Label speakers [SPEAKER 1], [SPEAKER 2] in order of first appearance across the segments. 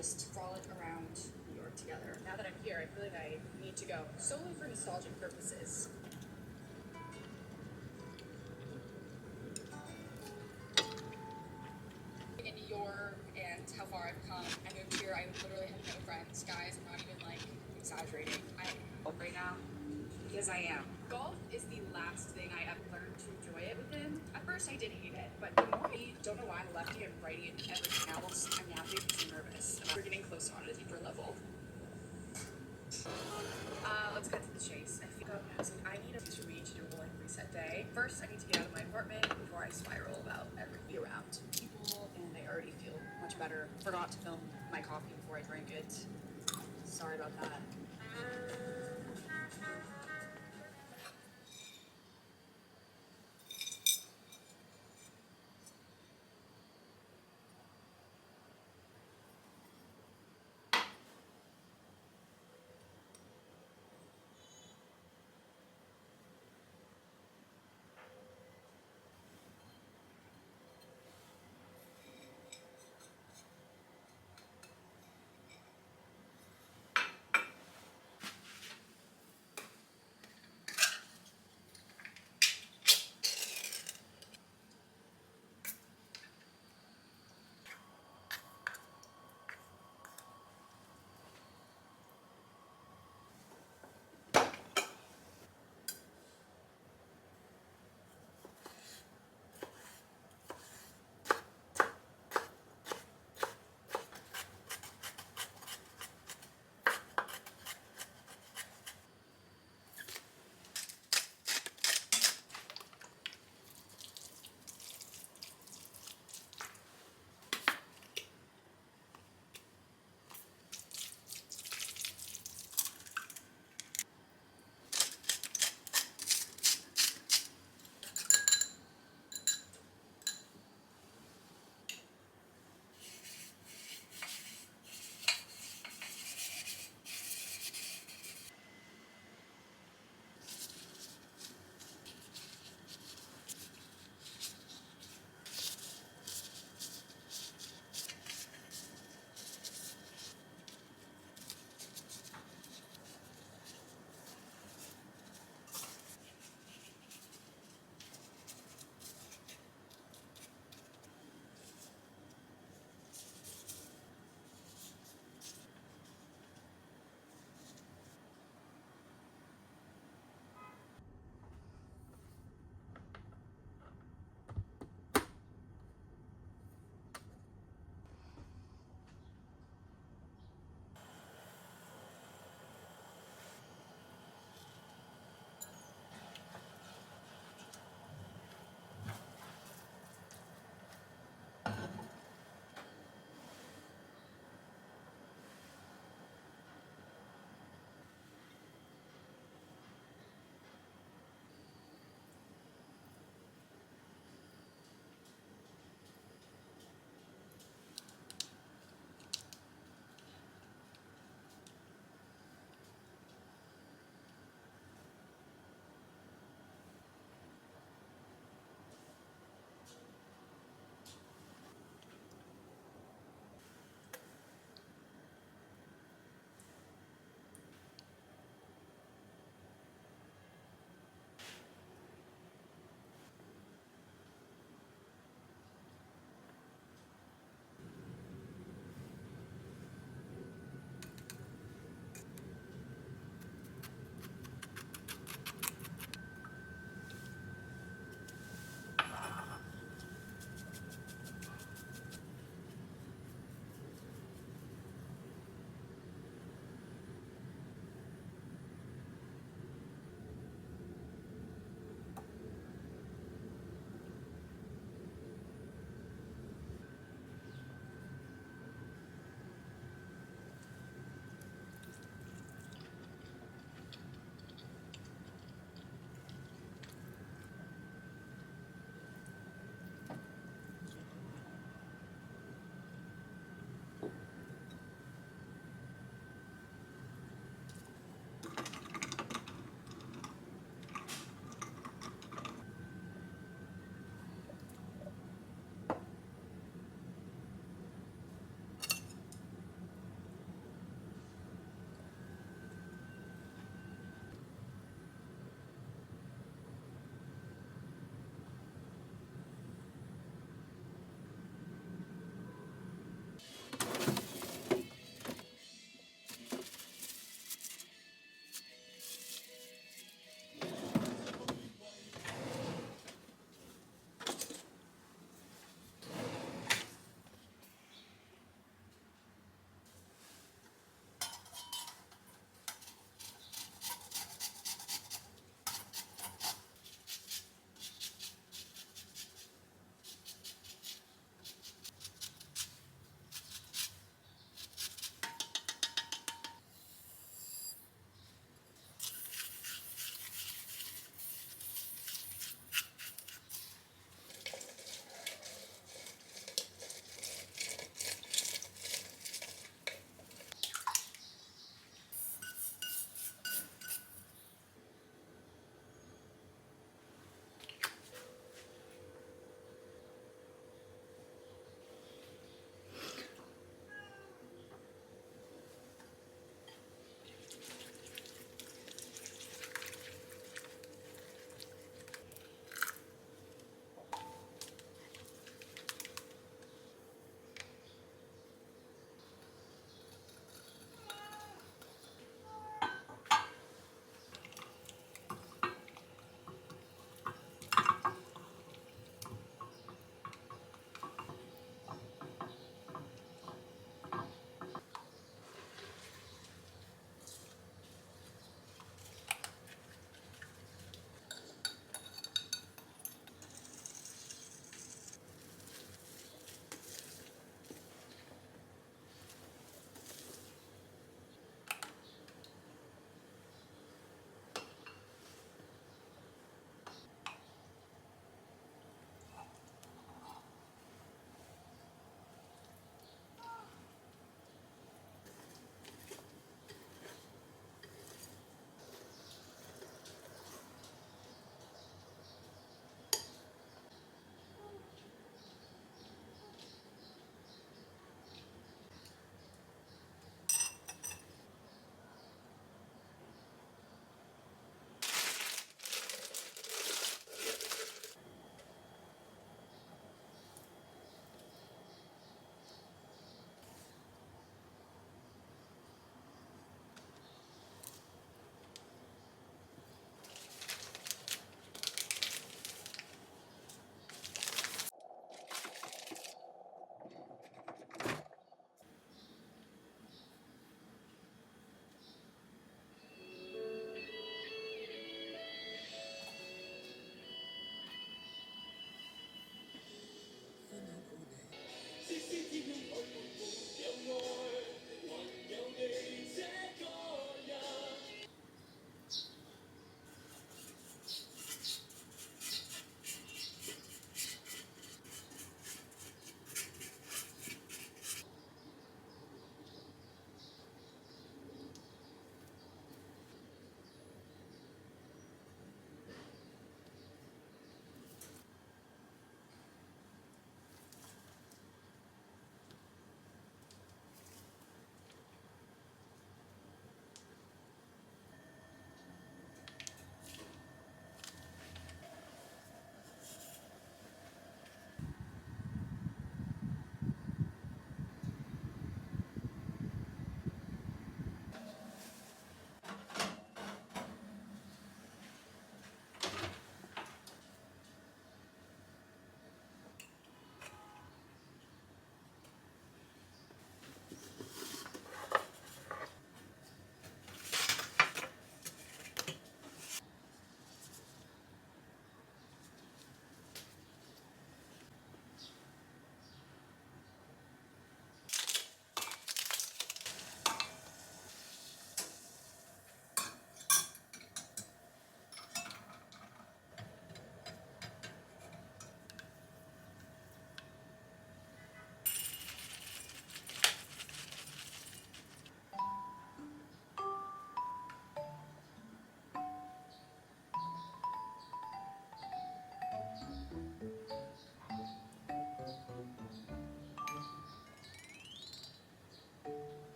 [SPEAKER 1] just frolic around New York together.
[SPEAKER 2] Now that I'm here, I feel like I need to go solely for nostalgic purposes. In New York and how far I've come, I moved here. I literally have no friends, guys. I'm not even like exaggerating. I'm right now because I am. Golf is the last thing I ever learned to enjoy it within. At first, I did hate it, but the more I don't know why I'm lefty and righty and everything else, I'm now being nervous about getting closer on a deeper level. Let's cut to the chase. I feel I need a for me to do a like reset day. First, I need to get out of my apartment before I spiral about everything around people, and I already feel much better. Forgot to film my coffee before I drank it. Sorry about that.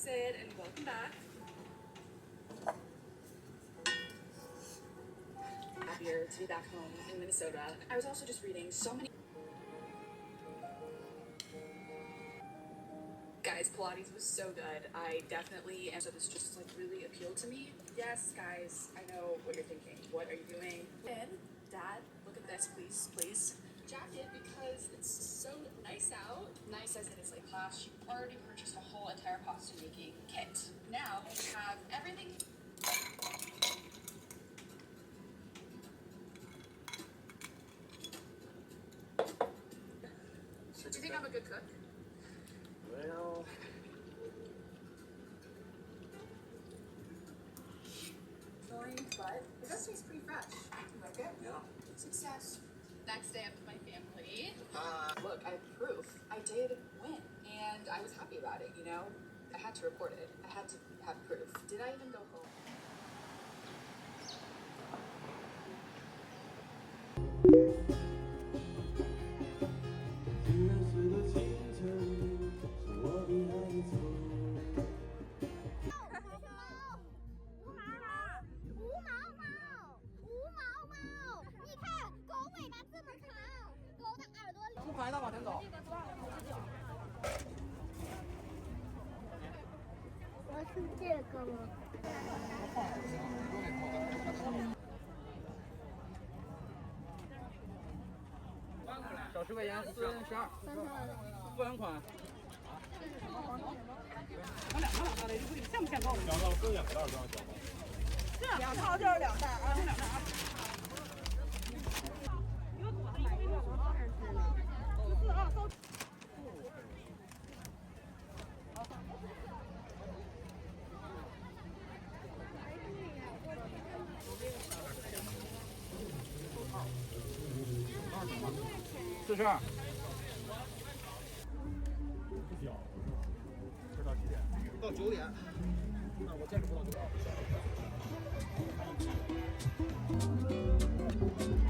[SPEAKER 2] Sid, and welcome back. Happier to be back home in Minnesota. I was also just reading so many. Guys, Pilates was so good. I definitely, and so this just like really appealed to me. Yes, guys, I know what you're thinking. What are you doing? And Dad, look at this, please, please. Jacket because it's so nice out. Nice as in it's like class. She already purchased a whole entire costume making kit. Now we have everything. Do you think I'm a good cook?
[SPEAKER 3] Well,
[SPEAKER 2] Filling, but it does taste pretty fresh. You like it?
[SPEAKER 3] yeah.
[SPEAKER 2] Success. Next day I'm with my family. Look, I have proof. I did win, and I was happy about it, you know? I had to report it. I had to have proof. Did I even go home?
[SPEAKER 4] 不拍的往前走。
[SPEAKER 5] 我是这个吗？
[SPEAKER 4] 小10块钱，4人12，不很款。我两套的，你限不限购？
[SPEAKER 3] 两套分2袋儿，小包。
[SPEAKER 4] 是2套就是2袋啊，就2袋啊。42。
[SPEAKER 3] 这到几点？到9点。那我坚持不到9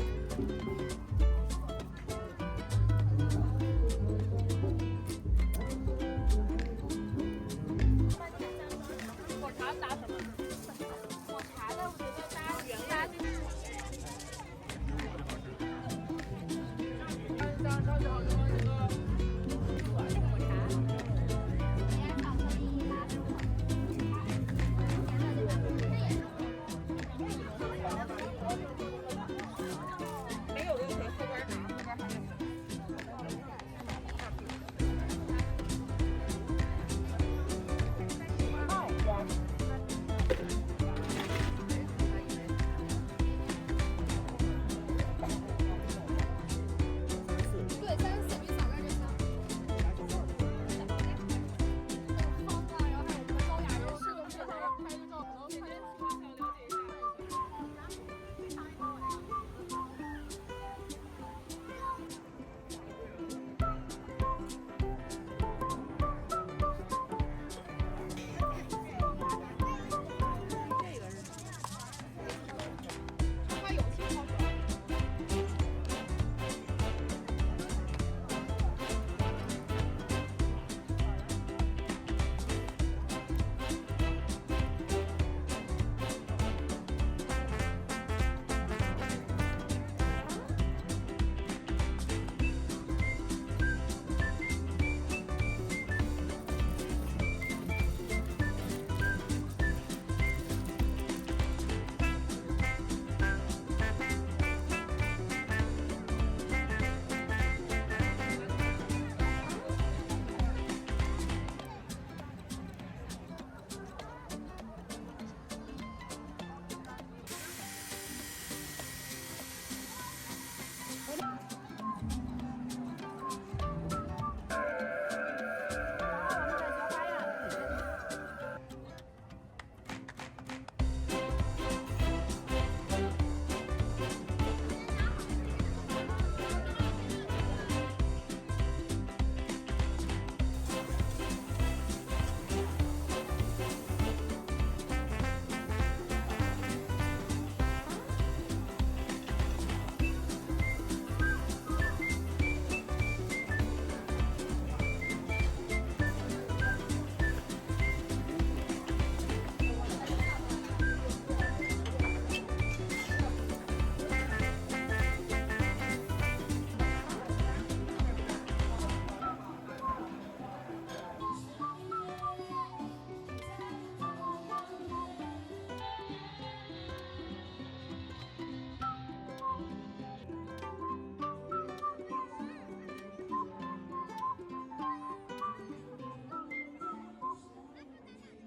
[SPEAKER 3] 点。